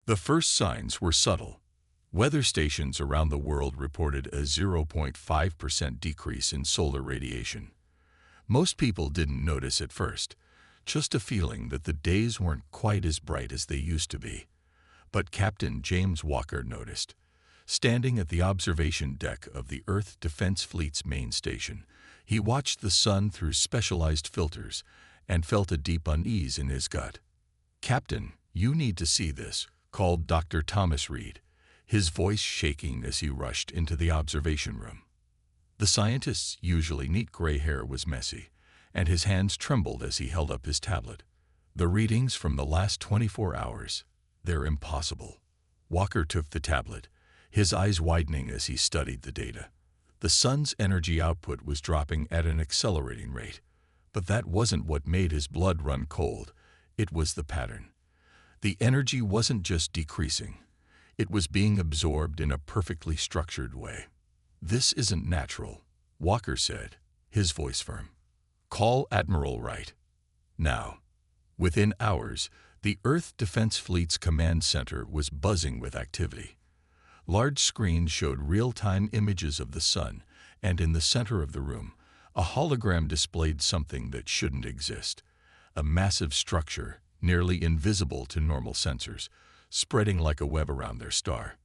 The first signs were subtle. Weather stations around the world reported a 0.5% decrease in solar radiation. Most people didn't notice at first, just a feeling that the days weren't quite as bright as they used to be. But Captain James Walker noticed. Standing at the observation deck of the Earth Defense Fleet's main station, he watched the sun through specialized filters and felt a deep unease in his gut. "Captain, you need to see this," called Dr. Thomas Reed, his voice shaking as he rushed into the observation room. The scientist's usually neat gray hair was messy, and his hands trembled as he held up his tablet. "The readings from the last 24 hours, they're impossible." Walker took the tablet, his eyes widening as he studied the data. The sun's energy output was dropping at an accelerating rate, but that wasn't what made his blood run cold. It was the pattern. The energy wasn't just decreasing. It was being absorbed in a perfectly structured way. "This isn't natural," Walker said, his voice firm. "Call Admiral Wright now." Within hours, the Earth Defense Fleet's command center was buzzing with activity. Large screens showed real-time images of the sun, and in the center of the room, a hologram displayed something that shouldn't exist. A massive structure, nearly invisible to normal sensors, spreading like a web around their star.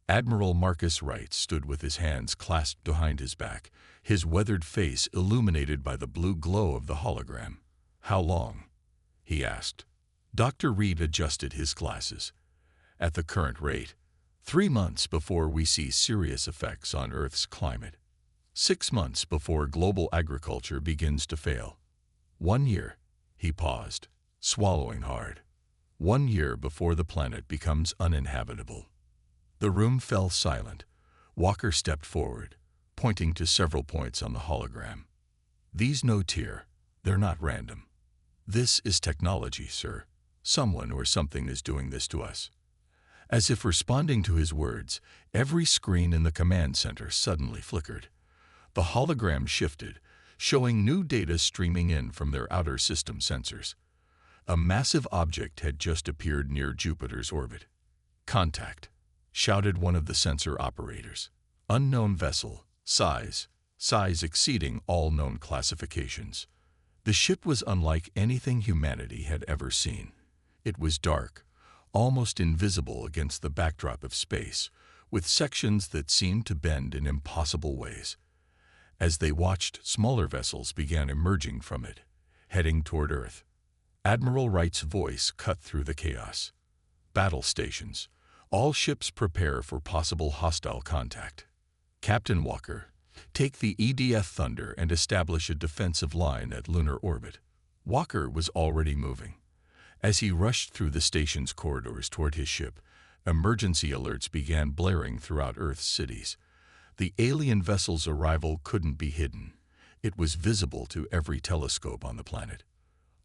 Admiral Marcus Wright stood with his hands clasped behind his back, his weathered face illuminated by the blue glow of the hologram. "How long?" he asked. Dr. Reed adjusted his glasses. "At the current rate, 3 months before we see serious effects on Earth's climate. 6 months before global agriculture begins to fail. 1 year," he paused, swallowing hard. 1 year before the planet becomes uninhabitable." The room fell silent. Walker stepped forward, pointing to several points on the hologram. "These notes here, they're not random. This is technology, sir. Someone or something is doing this to us." As if responding to his words, every screen in the command center suddenly flickered. The hologram shifted, showing new data streaming in from their outer system sensors. A massive object had just appeared near Jupiter's orbit. "Contact," shouted one of the sensor operators. "Unknown vessel, size exceeding all known classifications." The ship was unlike anything humanity had ever seen. It was dark, almost invisible against the backdrop of space, with sections that seemed to bend in impossible ways. As they watched, smaller vessels began emerging from it, heading toward Earth. Admiral Wright's voice cut through the chaos. "Battle stations. All ships prepare for possible hostile contact. Captain Walker, take the EDF Thunder and establish a defensive line at lunar orbit." Walker was already moving. As he rushed through the station's corridors toward his ship, emergency alerts began blaring throughout Earth's cities. The alien vessel's arrival couldn't be hidden. It was visible to every telescope on the planet.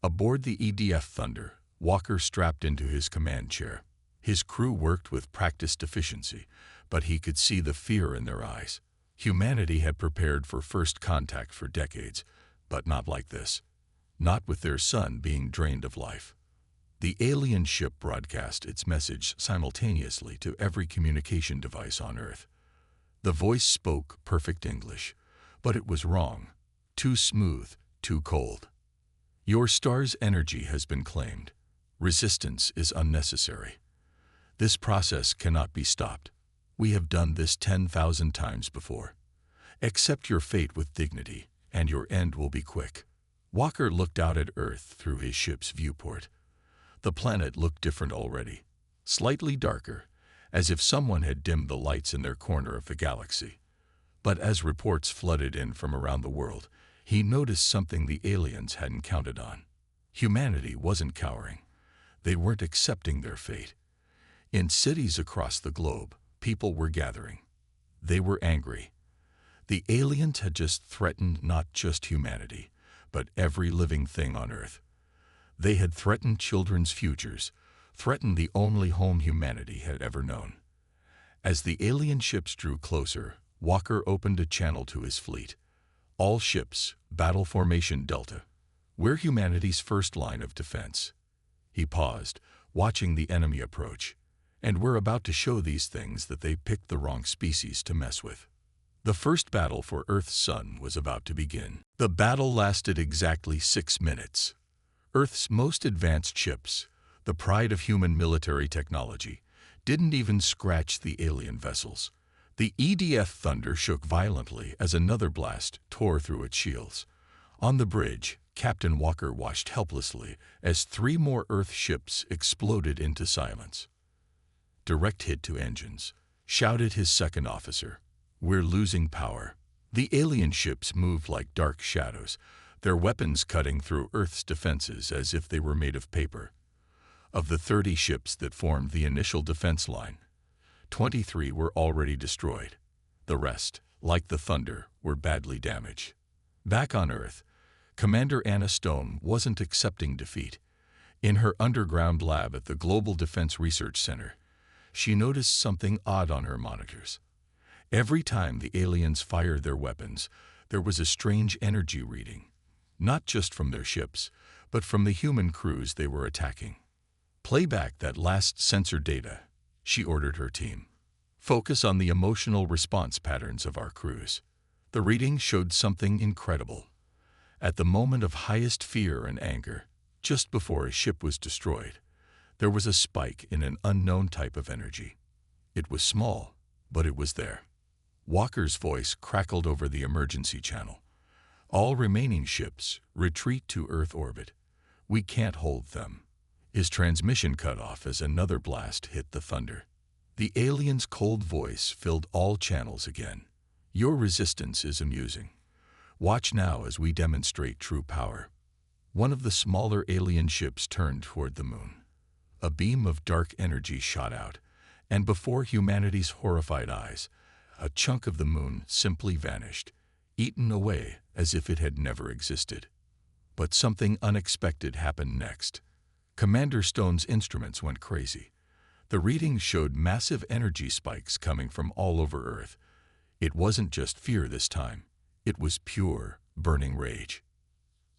Aboard the EDF Thunder, Walker strapped into his command chair. His crew worked with practiced efficiency, but he could see the fear in their eyes. Humanity had prepared for first contact for decades, but not like this. Not with their sun being drained of life. The alien ship broadcast its message simultaneously to every communication device on Earth. The voice spoke perfect English, but it was wrong. Too smooth, too cold. "Your star's energy has been claimed. Resistance is unnecessary. This process cannot be stopped. We have done this 10,000 times before. Accept your fate with dignity, and your end will be quick." Walker looked out at Earth through his ship's viewport. The planet looked different already, slightly darker, as if someone had dimmed the lights in their corner of the galaxy. But as reports flooded in from around the world, he noticed something the aliens hadn't counted on. Humanity wasn't cowering. They weren't accepting their fate. In cities across the globe, people were gathering. They were angry. The aliens had just threatened not just humanity, but every living thing on Earth. They had threatened children's futures, threatened the only home humanity had ever known. As the alien ships drew closer, Walker opened a channel to his fleet. "All ships, battle formation Delta. We're humanity's first line of defense." He paused, watching the enemy approach. And we're about to show these things that they picked the wrong species to mess with. The first battle for Earth's sun was about to begin. The battle lasted exactly 6 minutes. Earth's most advanced ships, the pride of human military technology, didn't even scratch the alien vessels. The EDF thunder shook violently as another blast tore through its shields. On the bridge, Captain Walker watched helplessly as 3 more Earth ships exploded into silence. "Direct hit to engines," shouted his second officer. "We're losing power." The alien ships moved like dark shadows, their weapons cutting through Earth's defenses as if they were made of paper. Of the 30 ships that formed the initial defense line, 23 were already destroyed. The rest, like the Thunder, were badly damaged. Back on Earth, Commander Anna Stone wasn't accepting defeat. In her underground lab at the Global Defense Research Center, she noticed something odd on her monitors. Every time the aliens fired their weapons, there was a strange energy reading, not just from their ships, but from the human crews they were attacking. "Play back that last sensor data," she ordered her team. "Focus on the emotional response patterns of our crews." The reading showed something incredible. At the moment of highest fear and anger, just before a ship was destroyed, there was a spike in an unknown type of energy. It was small, but it was there. Walker's voice crackled over the emergency channel. "All remaining ships, retreat to Earth orbit. We can't hold them." His transmission cut off as another blast hit the Thunder. The alien's cold voice filled all channels again. "Your resistance is amusing. Watch now as we demonstrate true power." One of the smaller alien ships turned toward the moon. A beam of dark energy shot out, and before humanity's horrified eyes, a chunk of the moon simply vanished, eaten away as if it had never existed. But something unexpected happened next. Commander Stone's instruments went crazy. The readings showed massive energy spikes coming from all over Earth. It wasn't just fear this time. It was pure, burning rage.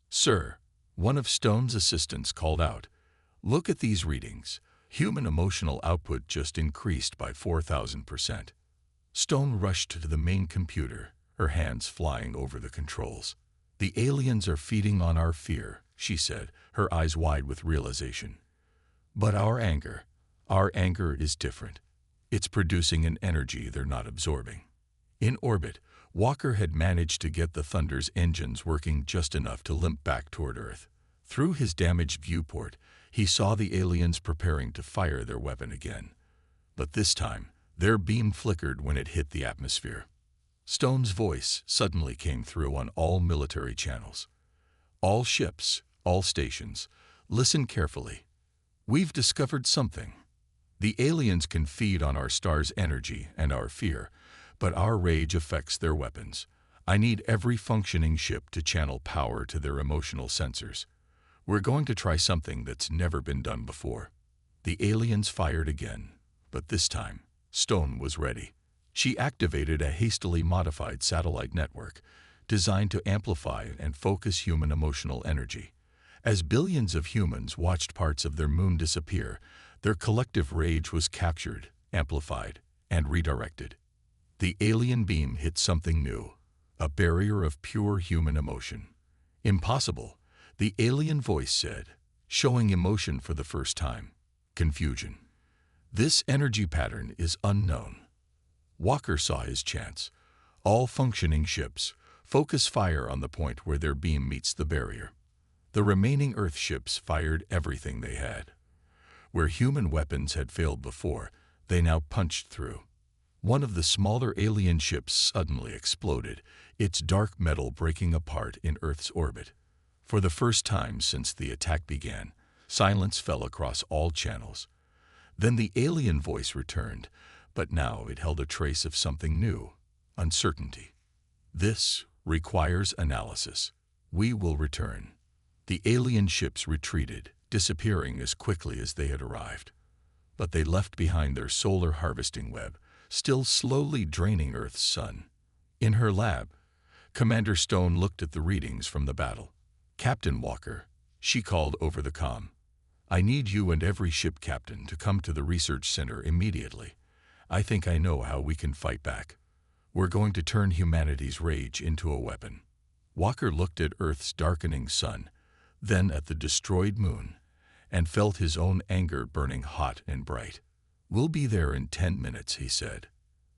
"Sir," one of Stone's assistants called out, "look at these readings. Human emotional output just increased by 4,000%. Stone rushed to the main computer, her hands flying over the controls. "The aliens are feeding on our fear," she said, her eyes wide with realization. "But our anger is different. It's producing an energy they're not absorbing." In orbit, Walker had managed to get the Thunder's engines working just enough to limp back toward Earth. Through his damaged viewport, he saw the aliens preparing to fire their weapon again. But this time, their beam flickered when it hit the atmosphere. Stone's voice suddenly came through on all military channels. "All ships, all stations, listen carefully. We've discovered something. The aliens can feed on our star's energy and our fear, but our rage affects their weapons. I need every functioning ship to channel power to their emotional sensors. We're going to try something that's never been done before." The aliens fired again, but this time, Stone was ready. She activated a hastily modified satellite network designed to amplify and focus human emotional energy. As billions of humans watched parts of their moon disappear, their collective rage was captured, amplified, and redirected. The alien beam hit something new, a barrier of pure human emotion. "Impossible," the alien voice said, showing emotion for the first time. "Confusion. This energy pattern is unknown." Walker saw his chance. "All functioning ships, focus fire on the point where their beam meets the barrier." The remaining Earth ships fired everything they had. Where human weapons had failed before, they now punched through. One of the smaller alien ships suddenly exploded, its dark metal breaking apart in Earth's orbit. For the first time since the attack began, silence fell across all channels. Then the alien voice returned, but now it held a trace of something new: uncertainty. "This requires analysis. We will return." The alien ships retreated, disappearing as quickly as they had arrived. But they left behind their solar harvesting web, still slowly draining Earth's sun. In her lab, Commander Stone looked at the readings from the battle. "Captain Walker," she called over the comm, I need you and every ship captain to come to the research center immediately. I think I know how we can fight back. We're going to turn humanity's rage into a weapon." Walker looked at Earth's darkening sun, then at the destroyed moon, and felt his own anger burning hot and bright. "We'll be there in 10 minutes, he said.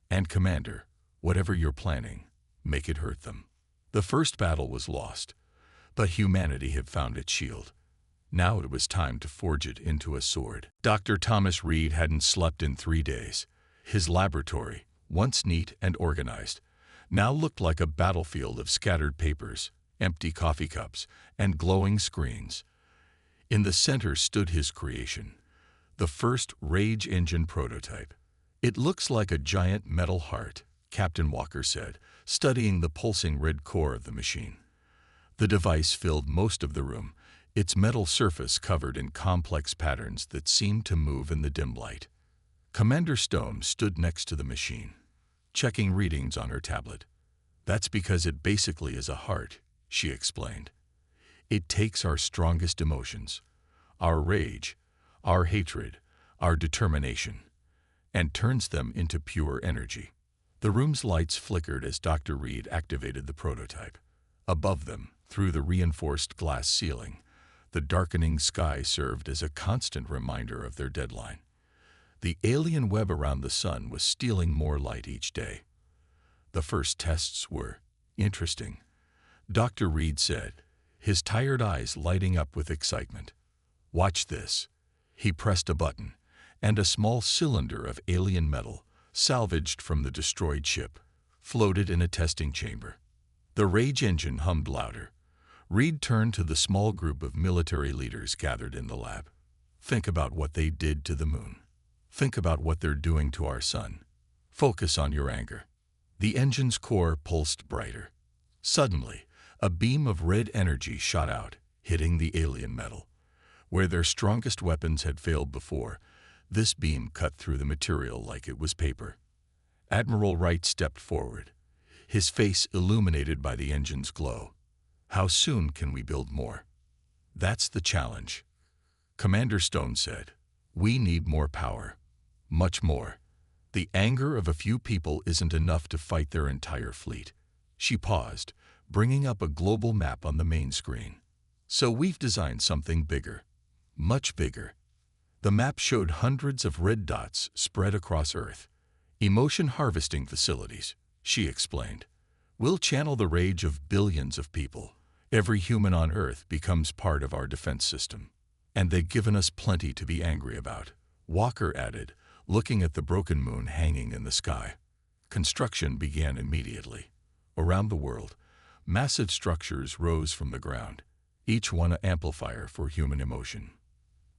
"And Commander, whatever you're planning, make it hurt them." The first battle was lost, but humanity had found its shield. Now it was time to forge it into a sword. Dr. Thomas Reed hadn't slept in 3 days. His laboratory, once neat and organized, now looked like a battlefield of scattered papers, empty coffee cups, and glowing screens. In the center stood his creation, the first Rage engine prototype. "It looks like a giant metal heart," Captain Walker said, studying the pulsing red core of the machine. The device filled most of the room, its metal surface covered in complex patterns that seemed to move in the dim light. Commander Stone stood next to the machine, checking readings on her tablet. "That's because it basically is a heart," she explained. "It takes our strongest emotions, our rage, our hatred, our determination, and turns them into pure energy." The room's lights flickered as Dr. Reed activated the prototype. Above them, through the reinforced glass ceiling, the darkening sky served as a constant reminder of their deadline. The alien web around the sun was stealing more light each day. The first tests were interesting, Dr. Reed said, his tired eyes lighting up with excitement. "Watch this." He pressed a button, and a small cylinder of alien metal, salvaged from the destroyed ship, floated in a testing chamber. The Rage engine hummed louder. Reed turned to the small group of military leaders gathered in the lab. "Think about what they did to the moon. Think about what they're doing to our sun. Focus on your anger." The engine's core pulsed brighter. Suddenly, a beam of red energy shot out, hitting the alien metal. Where their strongest weapons had failed before, this beam cut through the material like it was paper. Admiral Wright stepped forward, his face illuminated by the engine's glow. "How soon can we build more?" "That's the challenge," Commander Stone said. "We need more power. Much more. The anger of a few people isn't enough to fight their entire fleet." She paused, bringing up a global map on the main screen. "So we've designed something bigger. Much bigger." The map showed hundreds of red dots spread across Earth. "Emotion harvesting facilities," she explained. "We'll channel the rage of billions of people. Every human on Earth becomes part of our defense system. And they've given us plenty to be angry about," Walker added, looking at the broken moon hanging in the sky. Construction began immediately. Around the world, massive structures rose from the ground, each one an amplifier for human emotion.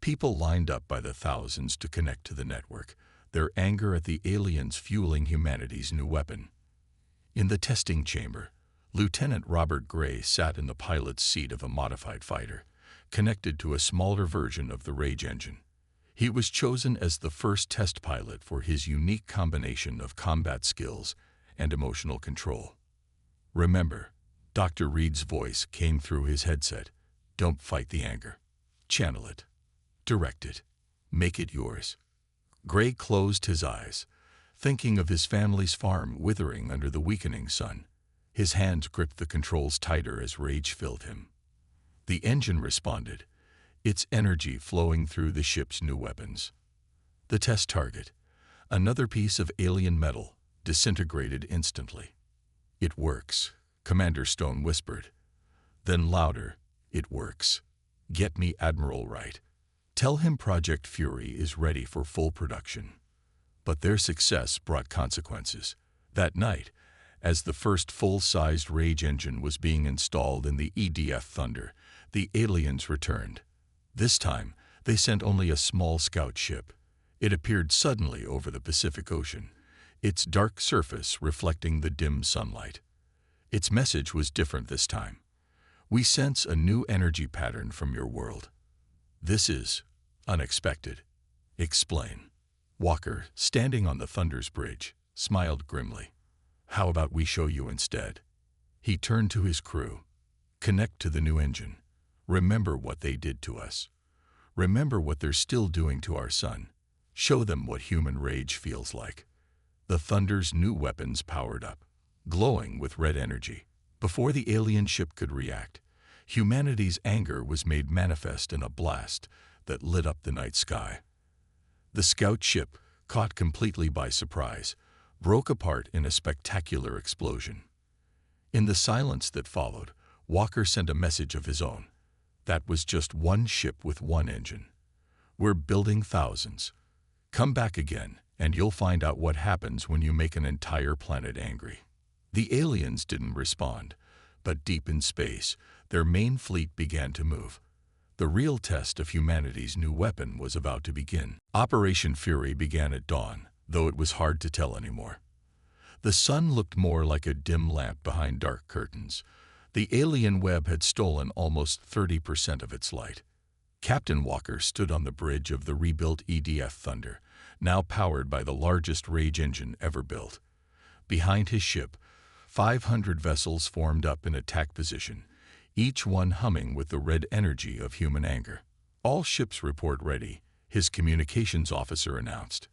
People lined up by the thousands to connect to the network, their anger at the aliens fueling humanity's new weapon. In the testing chamber, Lieutenant Robert Gray sat in the pilot's seat of a modified fighter, connected to a smaller version of the Rage engine. He was chosen as the first test pilot for his unique combination of combat skills and emotional control. "Remember," Dr. Reed's voice came through his headset, "don't fight the anger. Channel it. Direct it. Make it yours." Gray closed his eyes, thinking of his family's farm withering under the weakening sun. His hands gripped the controls tighter as rage filled him. The engine responded, its energy flowing through the ship's new weapons. The test target, another piece of alien metal, disintegrated instantly. "It works," Commander Stone whispered. Then louder, "It works. Get me Admiral Wright. Tell him Project Fury is ready for full production." But their success brought consequences. That night, as the first full-sized Rage engine was being installed in the EDF Thunder, the aliens returned. This time, they sent only a small scout ship. It appeared suddenly over the Pacific Ocean, its dark surface reflecting the dim sunlight. Its message was different this time. "We sense a new energy pattern from your world. This is unexpected. Explain." Walker, standing on the Thunder's bridge, smiled grimly. "How about we show you instead?" He turned to his crew. "Connect to the new engine. Remember what they did to us. Remember what they're still doing to our sun. Show them what human rage feels like. The Thunder's new weapons powered up, glowing with red energy. Before the alien ship could react, humanity's anger was made manifest in a blast that lit up the night sky. The scout ship, caught completely by surprise, broke apart in a spectacular explosion. In the silence that followed, Walker sent a message of his own. That was just one ship with one engine. We're building thousands. Come back again, and you'll find out what happens when you make an entire planet angry. The aliens didn't respond, but deep in space, their main fleet began to move. The real test of humanity's new weapon was about to begin. Operation Fury began at dawn, though it was hard to tell anymore. The sun looked more like a dim lamp behind dark curtains. The alien web had stolen almost 30% of its light. Captain Walker stood on the bridge of the rebuilt EDF Thunder, now powered by the largest rage engine ever built. Behind his ship, 500 vessels formed up in attack position, each one humming with the red energy of human anger. All ships report ready, his communications officer announced.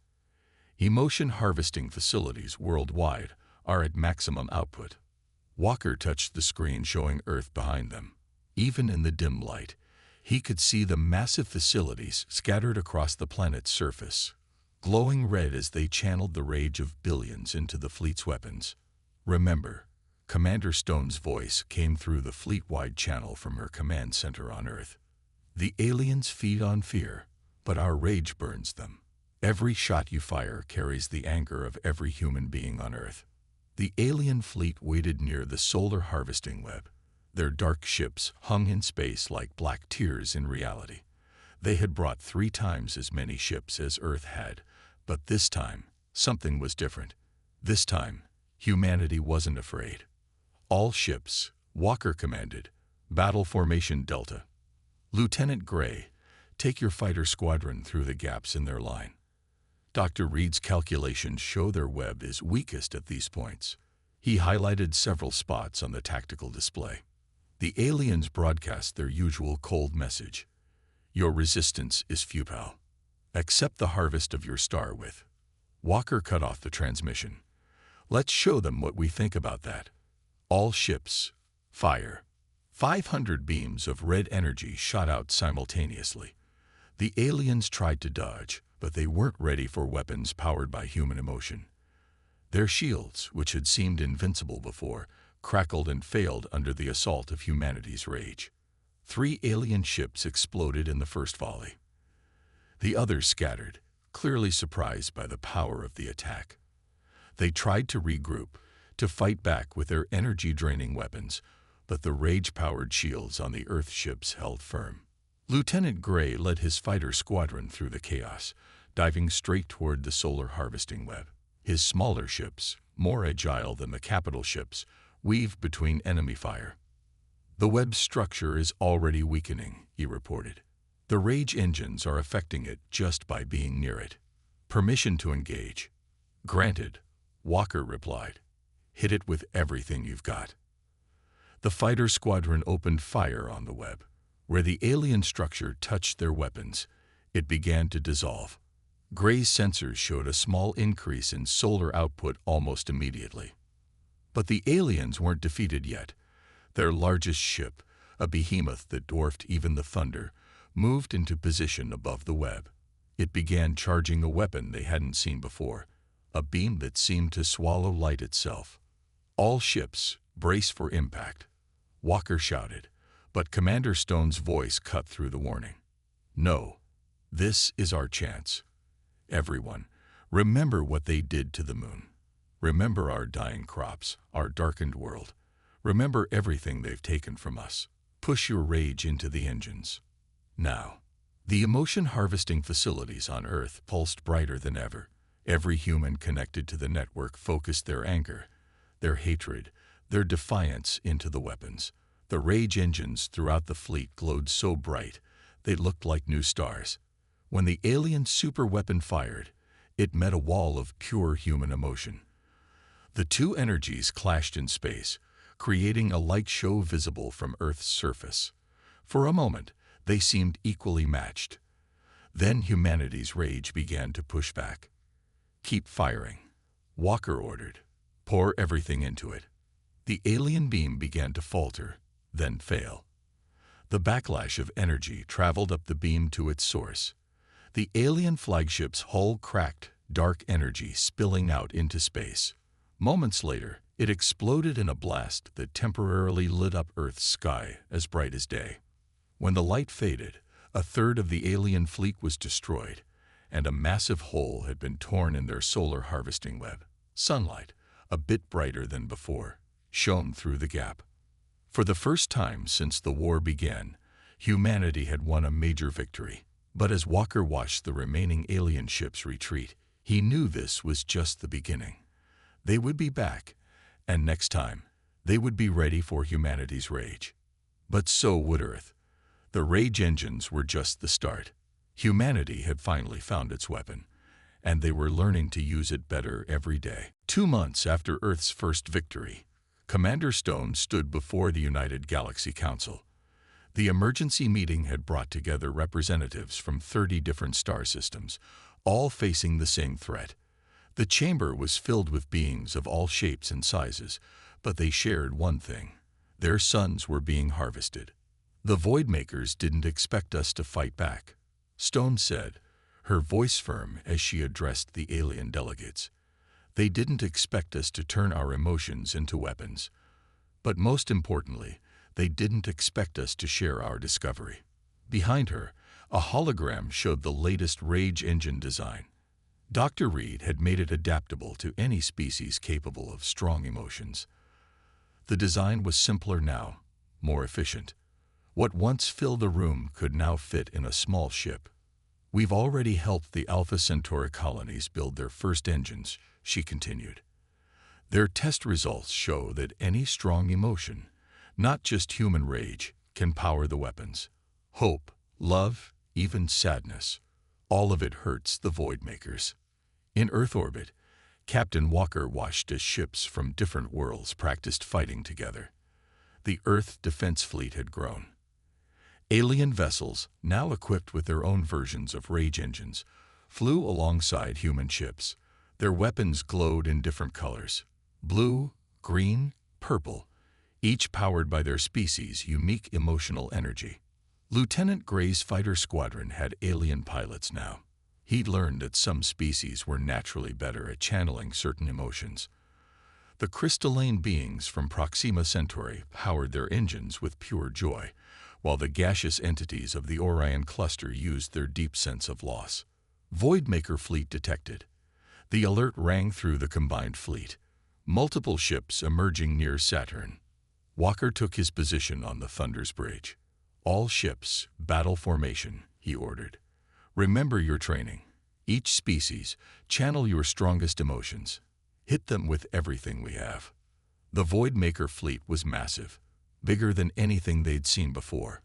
Emotion harvesting facilities worldwide are at maximum output. Walker touched the screen showing Earth behind them. Even in the dim light, he could see the massive facilities scattered across the planet's surface, glowing red as they channeled the rage of billions into the fleet's weapons. Remember, Commander Stone's voice came through the fleet-wide channel from her command center on Earth. The aliens feed on fear, but our rage burns them. Every shot you fire carries the anger of every human being on Earth. The alien fleet waited near the solar harvesting web. Their dark ships hung in space like black tears in reality. They had brought 3 times as many ships as Earth had, but this time, something was different. This time, humanity wasn't afraid. All ships, Walker commanded, Battle Formation Delta. Lieutenant Gray, take your fighter squadron through the gaps in their line. Dr. Reed's calculations show their web is weakest at these points. He highlighted several spots on the tactical display. The aliens broadcast their usual cold message. Your resistance is futile. Accept the harvest of your star with. Walker cut off the transmission. Let's show them what we think about that. All ships, fire. 500 beams of red energy shot out simultaneously. The aliens tried to dodge, but they weren't ready for weapons powered by human emotion. Their shields, which had seemed invincible before, crackled and failed under the assault of humanity's rage. 3 alien ships exploded in the first volley. The others scattered, clearly surprised by the power of the attack. They tried to regroup, to fight back with their energy-draining weapons, but the rage-powered shields on the Earth ships held firm. Lieutenant Gray led his fighter squadron through the chaos, diving straight toward the solar harvesting web. His smaller ships, more agile than the capital ships, weaved between enemy fire. The web's structure is already weakening, he reported. The rage engines are affecting it just by being near it. Permission to engage. Granted, Walker replied. Hit it with everything you've got. The fighter squadron opened fire on the web. Where the alien structure touched their weapons, it began to dissolve. Gray's sensors showed a small increase in solar output almost immediately. But the aliens weren't defeated yet. Their largest ship, a behemoth that dwarfed even the Thunder, moved into position above the web. It began charging a weapon they hadn't seen before, a beam that seemed to swallow light itself. All ships, brace for impact, Walker shouted, but Commander Stone's voice cut through the warning. No, this is our chance. Everyone, remember what they did to the moon. Remember our dying crops, our darkened world. Remember everything they've taken from us. Push your rage into the engines. Now, the emotion harvesting facilities on Earth pulsed brighter than ever. Every human connected to the network focused their anger, their hatred, their defiance into the weapons. The rage engines throughout the fleet glowed so bright, they looked like new stars. When the alien superweapon fired, it met a wall of pure human emotion. The 2 energies clashed in space, creating a light show visible from Earth's surface. For a moment, they seemed equally matched. Then humanity's rage began to push back. "Keep firing," Walker ordered. "Pour everything into it." The alien beam began to falter, then fail. The backlash of energy traveled up the beam to its source. The alien flagship's hull cracked, dark energy spilling out into space. Moments later, it exploded in a blast that temporarily lit up Earth's sky as bright as day. When the light faded, a third of the alien fleet was destroyed, and a massive hole had been torn in their solar harvesting web. Sunlight, a bit brighter than before, shone through the gap. For the first time since the war began, humanity had won a major victory. But as Walker watched the remaining alien ships retreat, he knew this was just the beginning. They would be back, and next time, they would be ready for humanity's rage. But so would Earth. The rage engines were just the start. Humanity had finally found its weapon, and they were learning to use it better every day. 2 months after Earth's first victory, Commander Stone stood before the United Galaxy Council. The emergency meeting had brought together representatives from 30 different star systems, all facing the same threat. The chamber was filled with beings of all shapes and sizes, but they shared one thing: their suns were being harvested. "The Voidmakers didn't expect us to fight back," Stone said, her voice firm as she addressed the alien delegates. "They didn't expect us to turn our emotions into weapons. But most importantly, they didn't expect us to share our discovery." Behind her, a hologram showed the latest rage engine design. Dr. Reed had made it adaptable to any species capable of strong emotions. The design was simpler now, more efficient. What once filled a room could now fit in a small ship. "We've already helped the Alpha Centauri colonies build their first engines," she continued. "Their test results show that any strong emotion, not just human rage, can power the weapons. Hope, love, even sadness. All of it hurts the Voidmakers." In Earth orbit, Captain Walker watched as ships from different worlds practiced fighting together. The Earth Defense Fleet had grown. Alien vessels, now equipped with their own versions of rage engines, flew alongside human ships. Their weapons glowed in different colors: blue, green, purple, each powered by their species' unique emotional energy. Lieutenant Gray's fighter squadron had alien pilots now. He'd learned that some species were naturally better at channeling certain emotions. The crystalline beings from Proxima Centauri powered their engines with pure joy, while the gaseous entities of the Orion cluster used their deep sense of loss. Voidmaker fleet detected. The alert rang through the combined fleet. Multiple ships emerging near Saturn. Walker took his position on the Thunder's bridge. "All ships, battle formation," he ordered. "Remember your training. Each species, channel your strongest emotions. Hit them with everything we have." The Voidmaker fleet was massive, bigger than anything they'd seen before.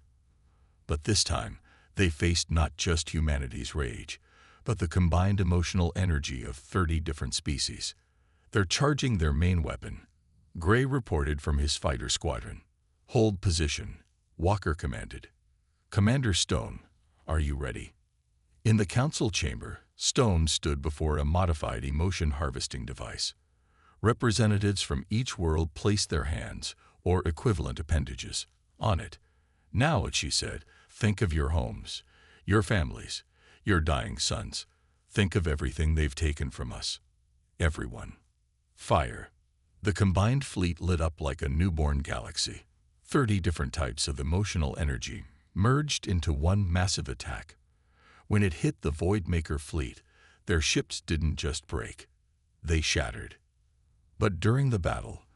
But this time, they faced not just humanity's rage, but the combined emotional energy of 30 different species. "They're charging their main weapon," Gray reported from his fighter squadron. "Hold position," Walker commanded. "Commander Stone, are you ready?" In the council chamber, Stone stood before a modified emotion harvesting device. Representatives from each world placed their hands, or equivalent appendages, on it. "Now," she said, "think of your homes, your families, your dying sons. Think of everything they've taken from us. Everyone. Fire." The combined fleet lit up like a newborn galaxy. 30 different types of emotional energy merged into one massive attack. When it hit the Voidmaker fleet, their ships didn't just break. They shattered. But during the battle,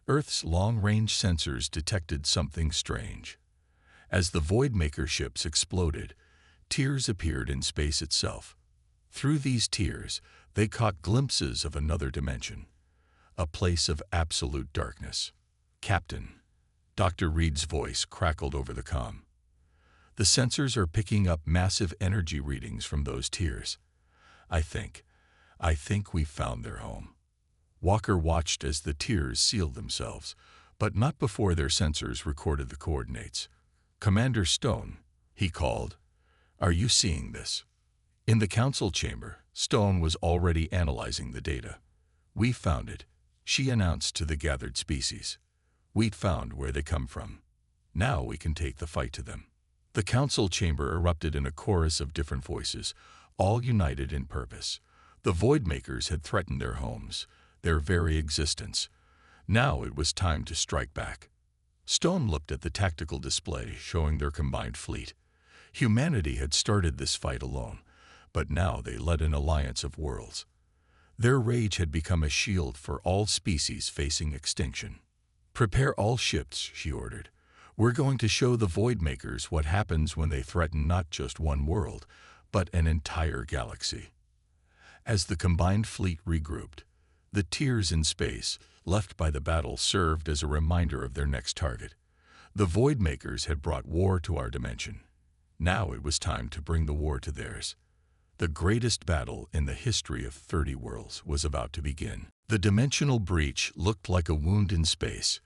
Earth's long-range sensors detected something strange. As the Voidmaker ships exploded, tears appeared in space itself. Through these tears, they caught glimpses of another dimension, a place of absolute darkness. "Captain," Dr. Reed's voice crackled over the comm. "The sensors are picking up massive energy readings from those tears. I think we've found their home." Walker watched as the tears sealed themselves, but not before their sensors recorded the coordinates. "Commander Stone," he called, "are you seeing this?" In the council chamber, Stone was already analyzing the data. "We found it," she announced to the gathered species. "We'd found where they come from. Now we can take the fight to them." The council chamber erupted in a chorus of different voices, all united in purpose. The Voidmakers had threatened their homes, their very existence. Now it was time to strike back. Stone looked at the tactical display showing their combined fleet. Humanity had started this fight alone, but now they led an alliance of worlds. Their rage had become a shield for all species facing extinction. "Prepare all ships," she ordered. "We're going to show the Voidmakers what happens when they threaten not just one world, but an entire galaxy." As the combined fleet regrouped, the tears in space left by the battle served as a reminder of their next target. The Voidmakers had brought war to our dimension. Now it was time to bring the war to theirs. The greatest battle in the history of 30 worlds was about to begin. The dimensional breach looked like a wound in space.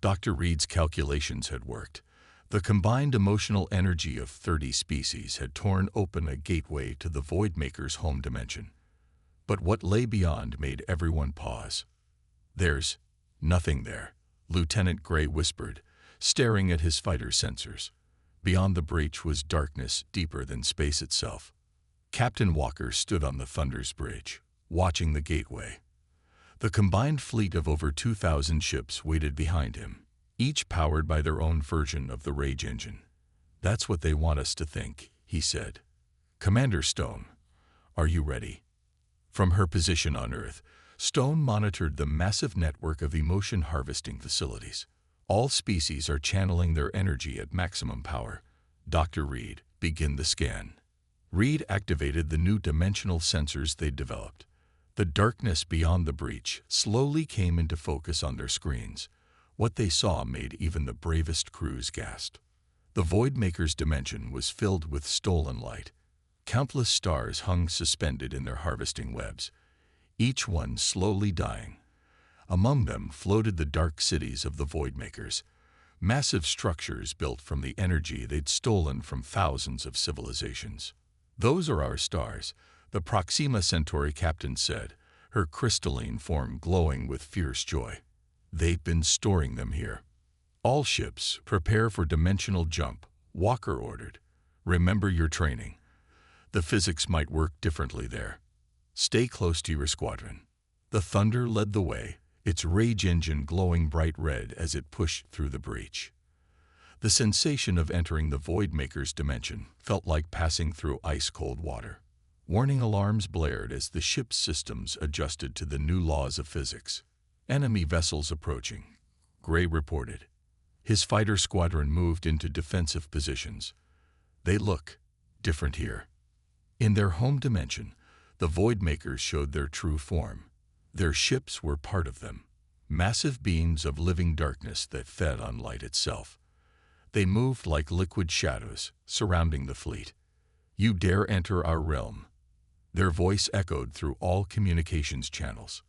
Dr. Reed's calculations had worked. The combined emotional energy of 30 species had torn open a gateway to the Voidmakers' home dimension. But what lay beyond made everyone pause. "There's nothing there," Lieutenant Gray whispered, staring at his fighter sensors. Beyond the breach was darkness deeper than space itself. Captain Walker stood on the Thunder's bridge, watching the gateway. The combined fleet of over 2,000 ships waited behind him, each powered by their own version of the Rage engine. "That's what they want us to think," he said. "Commander Stone, are you ready?" From her position on Earth, Stone monitored the massive network of emotion harvesting facilities. "All species are channeling their energy at maximum power. Dr. Reed, begin the scan." Reed activated the new dimensional sensors they'd developed. The darkness beyond the breach slowly came into focus on their screens. What they saw made even the bravest crews gasp. The Voidmakers' dimension was filled with stolen light. Countless stars hung suspended in their harvesting webs, each one slowly dying. Among them floated the dark cities of the Voidmakers, massive structures built from the energy they'd stolen from thousands of civilizations. "Those are our stars," the Proxima Centauri captain said, her crystalline form glowing with fierce joy. "They've been storing them here." "All ships, prepare for dimensional jump," Walker ordered. "Remember your training. The physics might work differently there. Stay close to your squadron." The Thunder led the way, its rage engine glowing bright red as it pushed through the breach. The sensation of entering the Voidmaker's dimension felt like passing through ice-cold water. Warning alarms blared as the ship's systems adjusted to the new laws of physics. "Enemy vessels approaching," Gray reported. His fighter squadron moved into defensive positions. "They look different here." In their home dimension, the Voidmakers showed their true form. Their ships were part of them, massive beings of living darkness that fed on light itself. They moved like liquid shadows, surrounding the fleet. "You dare enter our realm." Their voice echoed through all communications channels.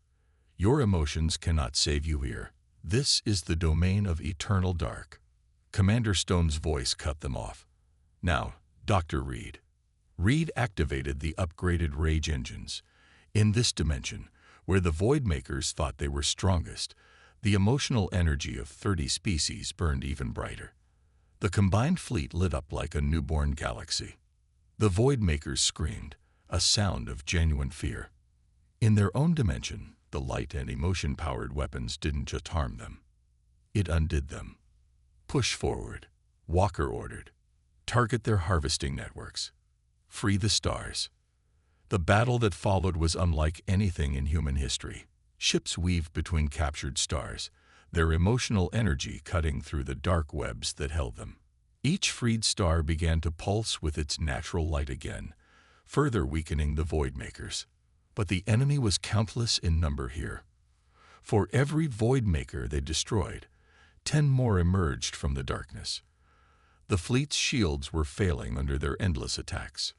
"Your emotions cannot save you here. This is the domain of eternal dark." Commander Stone's voice cut them off. "Now, Dr. Reed." Reed activated the upgraded Rage engines. In this dimension, where the Voidmakers thought they were strongest, the emotional energy of 30 species burned even brighter. The combined fleet lit up like a newborn galaxy. The Voidmakers screamed, a sound of genuine fear. In their own dimension, the light and emotion-powered weapons didn't just harm them. It undid them. "Push forward," Walker ordered. "Target their harvesting networks. Free the stars." The battle that followed was unlike anything in human history. Ships weaved between captured stars, their emotional energy cutting through the dark webs that held them. Each freed star began to pulse with its natural light again, further weakening the Voidmakers. But the enemy was countless in number here. For every Voidmaker they destroyed, 10 more emerged from the darkness. The fleet's shields were failing under their endless attacks.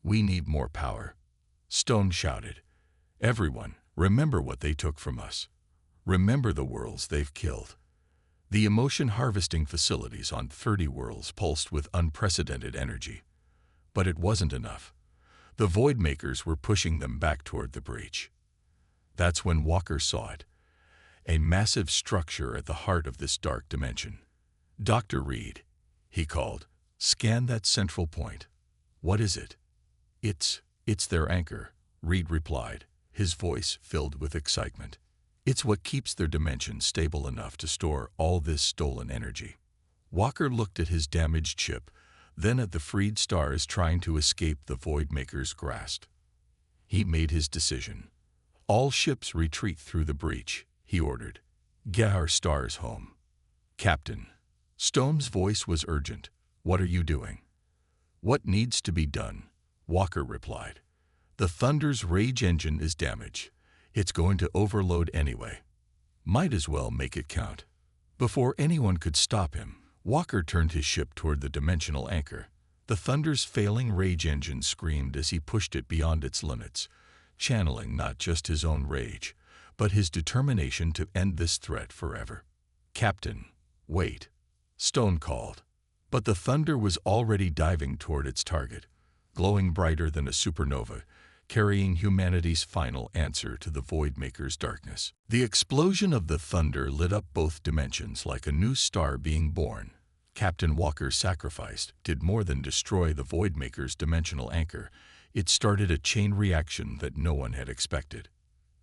"We need more power," Stone shouted. "Everyone, remember what they took from us. Remember the worlds they've killed." The emotion harvesting facilities on 30 worlds pulsed with unprecedented energy. But it wasn't enough. The Void Makers were pushing them back toward the breach. That's when Walker saw it, a massive structure at the heart of this dark dimension. "Dr. Reed," he called, "scan that central point." "What is it?" It's their anchor," Reed replied, his voice filled with excitement. "It's what keeps their dimension stable enough to store all this stolen energy." Walker looked at his damaged ship, then at the freed stars trying to escape the Void Maker's grasp. He made his decision. "All ships retreat through the breach," he ordered. "Get our stars home." "Captain." Stone's voice was urgent. "What are you doing?" "What needs to be done?" Walker replied. "The Thunder's rage engine is damaged. It's going to overload anyway. Might as well make it count." Before anyone could stop him, Walker turned his ship toward the dimensional anchor. The Thunder's failing rage engine screamed as he pushed it beyond its limits, channeling not just his own rage, but his determination to end this threat forever. "Captain, wait," Stone called. But the Thunder was already diving toward its target, glowing brighter than a supernova, carrying humanity's final answer to the Void Maker's darkness. The explosion of the Thunder lit up both dimensions like a new star being born. Captain Walker's sacrifice did more than destroy the Void Maker's dimensional anchor. It started a chain reaction that no one had expected.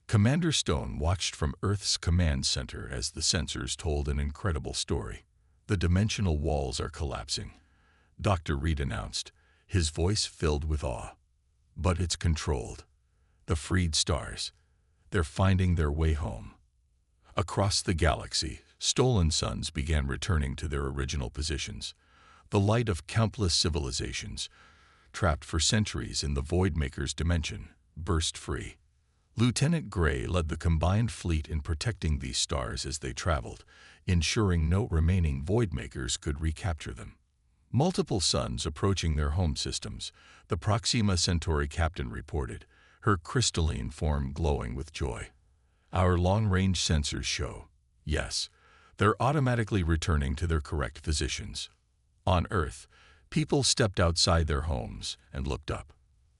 Commander Stone watched from Earth's command center as the sensors told an incredible story. "The dimensional walls are collapsing," Dr. Reed announced, his voice filled with awe. "But it's controlled. The freed stars, they're finding their way home." Across the galaxy, stolen suns began returning to their original positions. The light of countless civilizations, trapped for centuries in the Void Maker's dimension, burst free. Lieutenant Gray led the combined fleet in protecting these stars as they traveled, ensuring no remaining Void Makers could recapture them. Multiple suns approaching their home systems, the Proxima Centauri captain reported, her crystalline form glowing with joy. "Our long-range sensors show, yes, they're automatically returning to their correct positions." On Earth, people stepped outside their homes and looked up.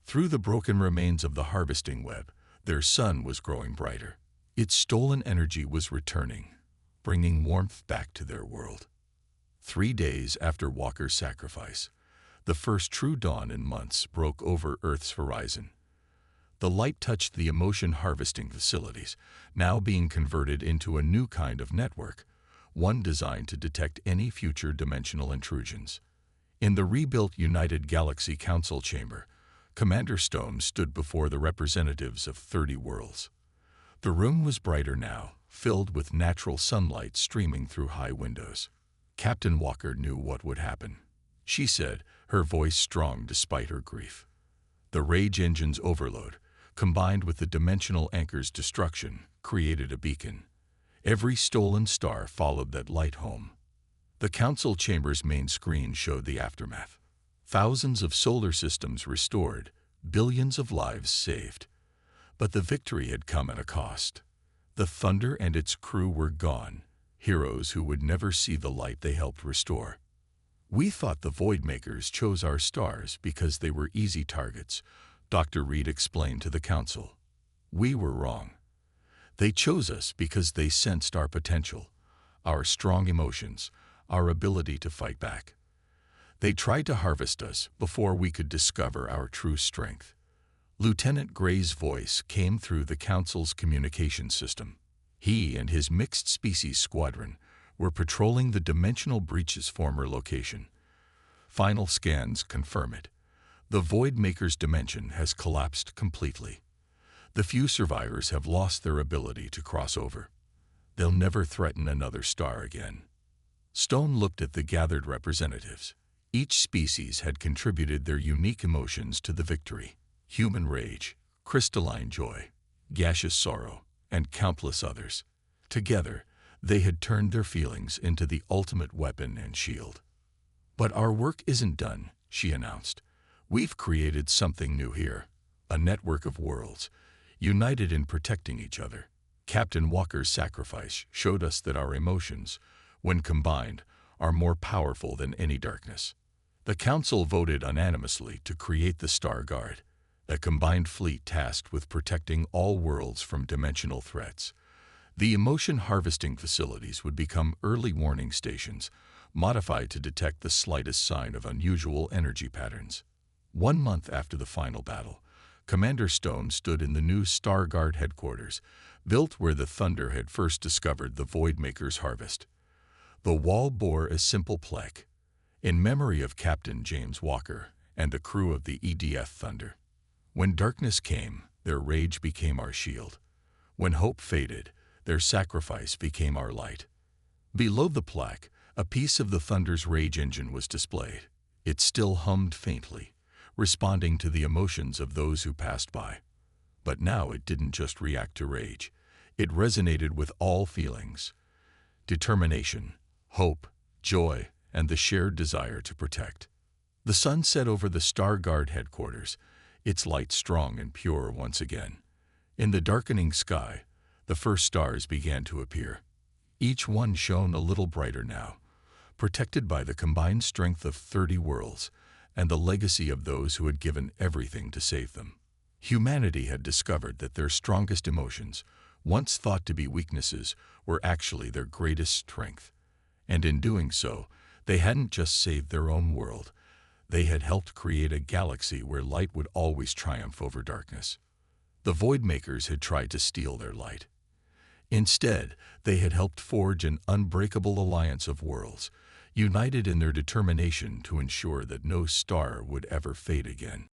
Through the broken remains of the harvesting web, their sun was growing brighter. Its stolen energy was returning, bringing warmth back to their world. 3 days after Walker's sacrifice, the first true dawn in months broke over Earth's horizon. The light touched the emotion harvesting facilities, now being converted into a new kind of network, one designed to detect any future dimensional intrusions. In the rebuilt United Galaxy Council chamber, Commander Stone stood before the representatives of 30 worlds. The room was brighter now, filled with natural sunlight streaming through high windows. Captain Walker knew what would happen. She said, her voice strong despite her grief. The rage engine's overload, combined with the dimensional anchor's destruction, created a beacon. Every stolen star followed that light home. The council chamber's main screen showed the aftermath. Thousands of solar systems restored, billions of lives saved. But the victory had come at a cost. The Thunder and its crew were gone, heroes who would never see the light they helped restore. "We thought the Void Makers chose our stars because they were easy targets," Dr. Reed explained to the council. "We were wrong. They chose us because they sensed our potential, our strong emotions, our ability to fight back. They tried to harvest us before we could discover our true strength." Lieutenant Gray's voice came through the council's communication system. He and his mixed-species squadron were patrolling the dimensional breach's former location. "Final scans confirm it. The Void Maker's dimension has collapsed completely. The few survivors have lost their ability to cross over. They'll never threaten another star again." Stone looked at the gathered representatives. Each species had contributed their unique emotions to the victory. Human rage, crystalline joy, gaseous sorrow, and countless others. Together, they had turned their feelings into the ultimate weapon and shield. "But our work isn't done," she announced. "We've created something new here, a network of worlds, united in protecting each other." Captain Walker's sacrifice showed us that our emotions, when combined, are more powerful than any darkness. The council voted unanimously to create the Star Guard, a combined fleet tasked with protecting all worlds from dimensional threats. The emotion harvesting facilities would become early warning stations, modified to detect the slightest sign of unusual energy patterns. 1 month after the final battle, Commander Stone stood in the new Starguard headquarters, built where the Thunder had first discovered the Voidmaker's harvest. The wall bore a simple plaque, in memory of Captain James Walker and the crew of the EDF Thunder. When darkness came, their rage became our shield. When hope faded, their sacrifice became our light. Below the plaque, a piece of the Thunder's rage engine was displayed. It still hummed faintly, responding to the emotions of those who passed by. But now it didn't just react to rage. It resonated with all feelings: determination, hope, joy, and the shared desire to protect. The sun set over the Starguard headquarters, its light strong and pure once again. In the darkening sky, the first stars began to appear. Each one shone a little brighter now, protected by the combined strength of 30 worlds and the legacy of those who had given everything to save them. Humanity had discovered that their strongest emotions, once thought to be weaknesses, were actually their greatest strength. And in doing so, they hadn't just saved their own world. They had helped create a galaxy where light would always triumph over darkness. The Voidmakers had tried to steal their light. Instead, they had helped forge an unbreakable alliance of worlds, united in their determination to ensure that no star would ever fade again.